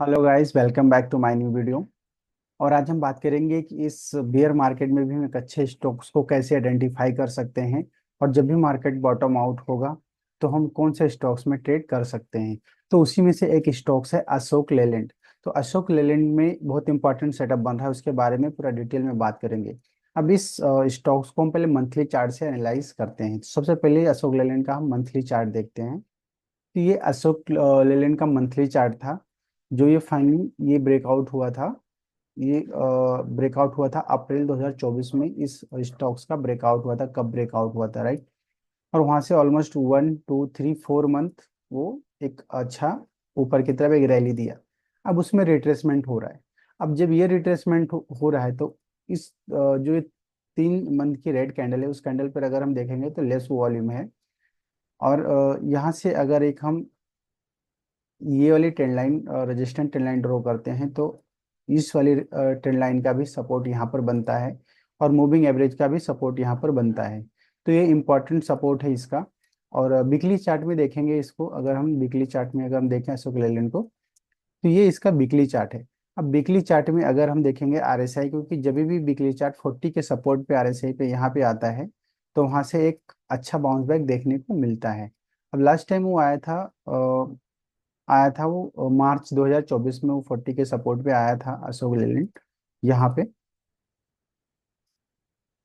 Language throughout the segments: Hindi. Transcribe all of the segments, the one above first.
Hello guys, welcome back to my new video. और आज हम बात करेंगे कि इस बियर मार्केट में भी हम एक अच्छे स्टॉक्स को कैसे आइडेंटिफाई कर सकते हैं। और जब भी मार्केट बॉटम आउट होगा तो हम कौन से स्टॉक्स में ट्रेड कर सकते हैं। तो उसी में से एक स्टॉक्स है अशोक लेलैंड। तो अशोक लेलैंड में बहुत इंपॉर्टेंट सेटअप बन रहा है, उसके बारे में पूरा डिटेल में बात करेंगे। अब इस स्टॉक्स को हम पहले मंथली चार्ट से एनालाइज करते हैं। तो सबसे पहले अशोक लेलैंड का हम मंथली चार्ट देखते हैं। तो ये अशोक लेलैंड का मंथली चार्ट था, जो ये फाइनली ये ब्रेकआउट हुआ था। ये ब्रेकआउट हुआ था अप्रैल 2024 में। इस स्टॉक्स का ब्रेकआउट हुआ था, कब ब्रेकआउट हुआ था, राइट। और वहां से ऑलमोस्ट 1 2 3 4 मंथ वो एक अच्छा ऊपर की तरफ एक रैली दिया। अब उसमें रिट्रेसमेंट हो रहा है। अब जब ये रिट्रेसमेंट हो रहा है तो इस जो ये 3 मंथ की रेड कैंडल है, उस कैंडल पर अगर हम देखेंगे तो लेस वॉल्यूम है। और यहाँ से अगर एक हम ये वाली trend line resistant trend line draw करते हैं तो इस वाली ट्रेंड लाइन का भी सपोर्ट यहाँ पर बनता है। और मूविंग एवरेज का भी सपोर्ट यहाँ पर बनता है। तो ये इंपॉर्टेंट सपोर्ट है इसका। और वीकली चार्ट में देखेंगे इसको, अगर हम वीकली चार्ट में अगर हम देखें अशोक लेलैंड को, तो ये इसका वीकली चार्ट है। अब वीकली चार्ट में अगर हम देखेंगे आरएसआई, क्योंकि जब भी वीकली चार्ट 40 के सपोर्ट पे आरएसआई पे यहाँ पे आता है तो वहां से एक अच्छा बाउंस बैक देखने को मिलता है। अब लास्ट टाइम वो आया था वो मार्च 2024 में वो 40 के सपोर्ट पे आया था अशोक लेलैंड। यहाँ पे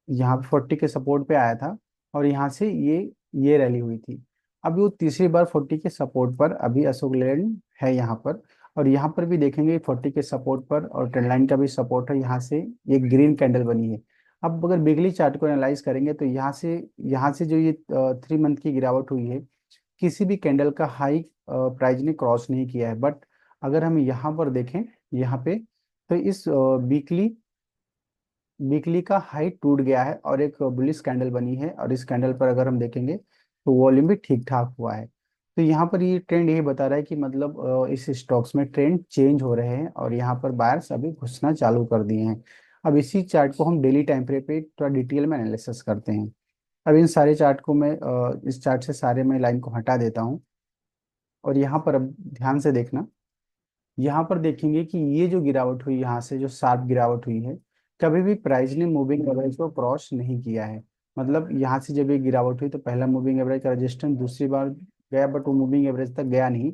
यहाँ पे 40 के सपोर्ट पे आया था। और यहाँ से ये रैली हुई थी। अब वो तीसरी बार 40 के सपोर्ट पर अभी अशोक लेलैंड है यहाँ पर। और यहाँ पर भी देखेंगे 40 के सपोर्ट पर और ट्रेंड लाइन का भी सपोर्ट है। यहाँ से ये ग्रीन कैंडल बनी है। अब अगर वीकली चार्ट को एनालाइज करेंगे तो यहाँ से जो ये 3 मंथ की गिरावट हुई है, किसी भी कैंडल का हाई प्राइस ने क्रॉस नहीं किया है। बट अगर हम यहाँ पर देखें, यहाँ पे, तो इस वीकली वीकली का हाई टूट गया है और एक बुलिश कैंडल बनी है। और इस कैंडल पर अगर हम देखेंगे तो वॉल्यूम भी ठीक ठाक हुआ है। तो यहाँ पर ये ट्रेंड यही बता रहा है कि मतलब इस स्टॉक्स में ट्रेंड चेंज हो रहे हैं और यहाँ पर बायर्स अभी घुसना चालू कर दिए हैं। अब इसी चार्ट को हम डेली टाइम फ्रेम पे थोड़ा डिटेल में एनालिसिस करते हैं। अब इन सारे चार्ट को मैं इस चार्ट से सारे मैं लाइन को हटा देता हूँ। और यहाँ पर अब ध्यान से देखना। यहाँ पर देखेंगे कि ये जो गिरावट हुई, यहाँ से जो शार्प गिरावट हुई है, कभी भी प्राइस ने मूविंग एवरेज को क्रॉस नहीं किया है। मतलब यहाँ से जब ये गिरावट हुई तो पहला मूविंग एवरेज का रेजिस्टेंस दूसरी बार गया, बट वो मूविंग एवरेज तक गया नहीं।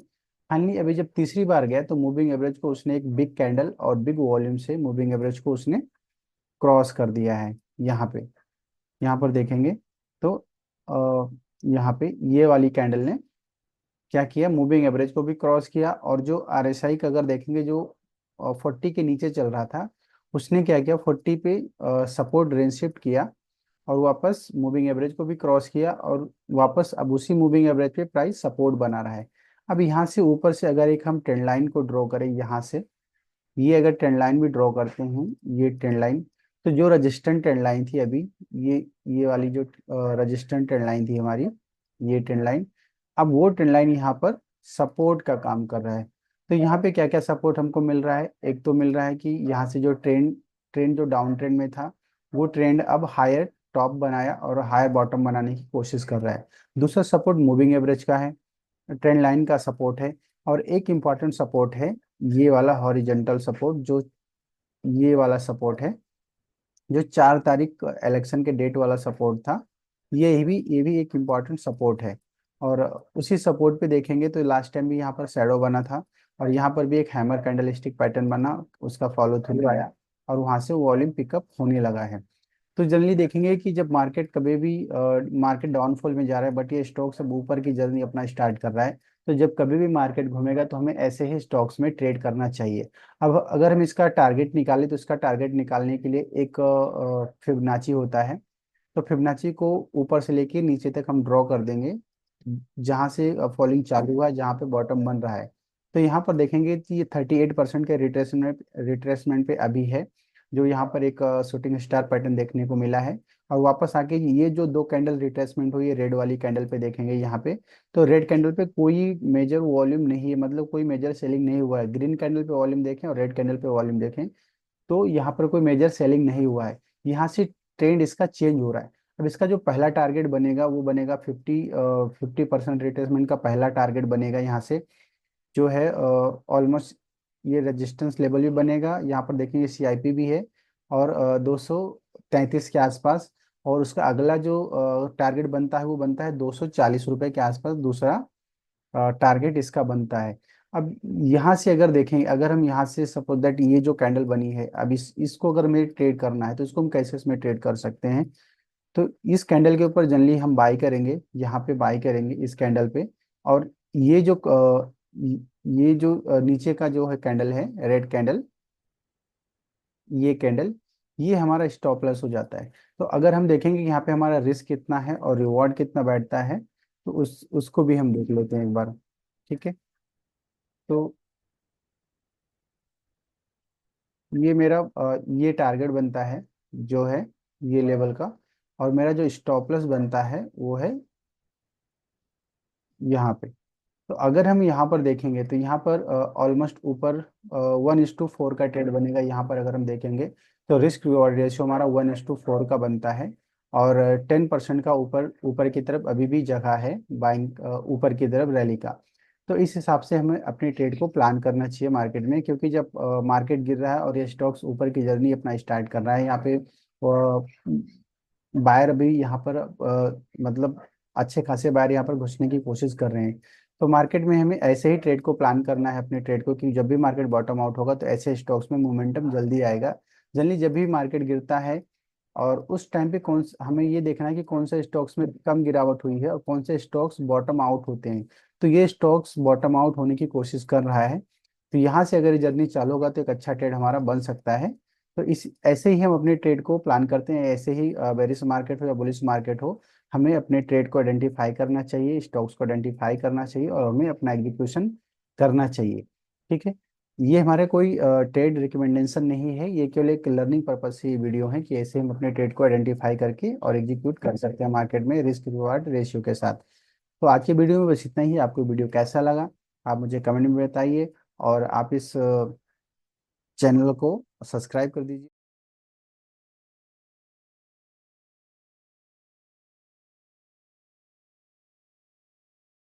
फाइनली अभी जब तीसरी बार गया तो मूविंग एवरेज को उसने एक बिग कैंडल और बिग वॉल्यूम से मूविंग एवरेज को उसने क्रॉस कर दिया है। यहाँ पे यहाँ पर देखेंगे तो यहाँ पे ये वाली कैंडल ने क्या किया, मूविंग एवरेज को भी क्रॉस किया। और जो आरएसआई का अगर देखेंगे जो 40 के नीचे चल रहा था, उसने क्या किया, 40 पे सपोर्ट रेंज शिफ्ट किया और वापस मूविंग एवरेज को भी क्रॉस किया। और वापस अब उसी मूविंग एवरेज पे प्राइस सपोर्ट बना रहा है। अब यहाँ से ऊपर से अगर एक हम ट्रेंड लाइन को ड्रॉ करें, यहाँ से ये अगर ट्रेंड लाइन भी ड्रॉ करते हैं, ये ट्रेंड लाइन, तो जो रजिस्टेंट ट्रेंड लाइन थी अभी, ये ये वाली जो रजिस्टेंट ट्रेंड लाइन थी हमारी, ये ट्रेंड लाइन, अब वो ट्रेंड लाइन यहाँ पर सपोर्ट का काम कर रहा है। तो यहाँ पे क्या क्या सपोर्ट हमको मिल रहा है, एक तो मिल रहा है कि यहाँ से जो ट्रेंड ट्रेंड जो डाउन ट्रेंड में था, वो ट्रेंड अब हायर टॉप बनाया और हायर बॉटम बनाने की कोशिश कर रहा है। दूसरा सपोर्ट मूविंग एवरेज का है, ट्रेंड लाइन का सपोर्ट है। और एक इम्पॉर्टेंट सपोर्ट है ये वाला हॉरिजेंटल सपोर्ट, जो ये वाला सपोर्ट है, जो 4 तारीख इलेक्शन के डेट वाला सपोर्ट था। ये भी एक इम्पॉर्टेंट सपोर्ट है। और उसी सपोर्ट पे देखेंगे तो लास्ट टाइम भी यहाँ पर शैडो बना था और यहाँ पर भी एक हैमर कैंडलस्टिक पैटर्न बना, उसका फॉलो थ्रू आया और वहां से वॉल्यूम पिकअप होने लगा है। तो जनरली देखेंगे कि जब मार्केट कभी भी मार्केट डाउनफॉल में जा रहा है बट ये स्टॉक सब ऊपर की जर्नी अपना स्टार्ट कर रहा है, तो जब कभी भी मार्केट घूमेगा तो हमें ऐसे ही स्टॉक्स में ट्रेड करना चाहिए। अब अगर हम इसका टारगेट निकालें तो इसका टारगेट निकालने के लिए एक फिबोनाची होता है। तो फिबोनाची को ऊपर से लेके नीचे तक हम ड्रॉ कर देंगे, जहां से फॉलिंग चालू हुआ है, जहां पे बॉटम बन रहा है। तो यहाँ पर देखेंगे कि ये 38% के रिट्रेसमेंट पे अभी है, जो यहाँ पर एक शूटिंग स्टार पैटर्न देखने को मिला है। और वापस आके ये जो 2 कैंडल रिट्रेसमेंट हुई है रेड वाली कैंडल पे देखेंगे यहाँ पे, तो रेड कैंडल पे कोई मेजर वॉल्यूम नहीं है, मतलब कोई मेजर सेलिंग नहीं हुआ है। ग्रीन कैंडल पे वॉल्यूम देखें और रेड कैंडल पे वॉल्यूम देखें, तो यहाँ पर कोई मेजर सेलिंग नहीं हुआ है। यहाँ से ट्रेंड इसका चेंज हो रहा है। अब इसका जो पहला टारगेट बनेगा वो बनेगा 50% रिट्रेसमेंट का पहला टारगेट बनेगा यहाँ से, जो है ऑलमोस्ट ये रेजिस्टेंस लेवल भी बनेगा, यहाँ पर देखेंगे सीआईपी भी है, और 233 के आसपास। और उसका अगला जो टारगेट बनता है वो बनता है 240 रुपये के आसपास, दूसरा टारगेट इसका बनता है। अब यहाँ से अगर देखें, अगर हम यहाँ से सपोज दैट ये जो कैंडल बनी है, अब इसको अगर हमें ट्रेड करना है तो इसको हम कैसे इसमें ट्रेड कर सकते हैं। तो इस कैंडल के ऊपर जनरली हम बाई करेंगे, यहाँ पे बाई करेंगे इस कैंडल पे। और ये जो नीचे का जो है कैंडल है, रेड कैंडल, ये कैंडल, ये हमारा स्टॉप लॉस हो जाता है। तो अगर हम देखेंगे कि यहाँ पे हमारा रिस्क कितना है और रिवॉर्ड कितना बैठता है, तो उसको भी हम देख लेते हैं एक बार। ठीक है। तो ये मेरा ये टारगेट बनता है जो है ये लेवल का, और मेरा जो स्टॉप लॉस बनता है वो है यहाँ पे। तो अगर हम यहाँ पर देखेंगे तो यहाँ पर ऑलमोस्ट ऊपर 1:4 का ट्रेड बनेगा। यहाँ पर अगर हम देखेंगे तो रिस्क रिवॉर्ड रेशियो हमारा 1:4 का बनता है, और 10% का ऊपर ऊपर की तरफ अभी भी जगह है बाइंग, ऊपर की तरफ रैली का। तो इस हिसाब से हमें अपनी ट्रेड को प्लान करना चाहिए मार्केट में, क्योंकि जब मार्केट गिर रहा है और ये स्टॉक्स ऊपर की जर्नी अपना स्टार्ट कर रहा है, यहाँ पे बायर अभी यहाँ पर मतलब अच्छे खासे बायर यहाँ पर घुसने की कोशिश कर रहे हैं। तो मार्केट में हमें ऐसे ही ट्रेड को प्लान करना है अपने ट्रेड को, कि जब भी मार्केट बॉटम आउट होगा तो ऐसे स्टॉक्स में मोमेंटम जल्दी आएगा। जनरली जब भी मार्केट गिरता है और उस टाइम पे हमें ये देखना है कि कौन से स्टॉक्स में कम गिरावट हुई है और कौन से स्टॉक्स बॉटम आउट होते हैं। तो ये स्टॉक्स बॉटम आउट होने की कोशिश कर रहा है, तो यहाँ से अगर ये जर्नी चालू होगा तो एक अच्छा ट्रेड हमारा बन सकता है। तो इस ऐसे ही हम अपने ट्रेड को प्लान करते हैं, ऐसे ही बेरिश मार्केट हो या बुलिश मार्केट हो, हमें अपने ट्रेड को आइडेंटिफाई करना चाहिए, स्टॉक्स को आइडेंटिफाई करना चाहिए, और हमें अपना एग्जीक्यूशन करना चाहिए। ठीक है। ये हमारे कोई ट्रेड रिकमेंडेशन नहीं है, ये केवल एक लर्निंग पर्पज से ये वीडियो है कि ऐसे हम अपने ट्रेड को आइडेंटिफाई करके और एग्जीक्यूट कर सकते हैं मार्केट में रिस्क रिवार्ड रेशियो के साथ। तो आज के वीडियो में बस इतना ही। आपको वीडियो कैसा लगा आप मुझे कमेंट में बताइए, और आप इस चैनल को सब्सक्राइब कर दीजिए।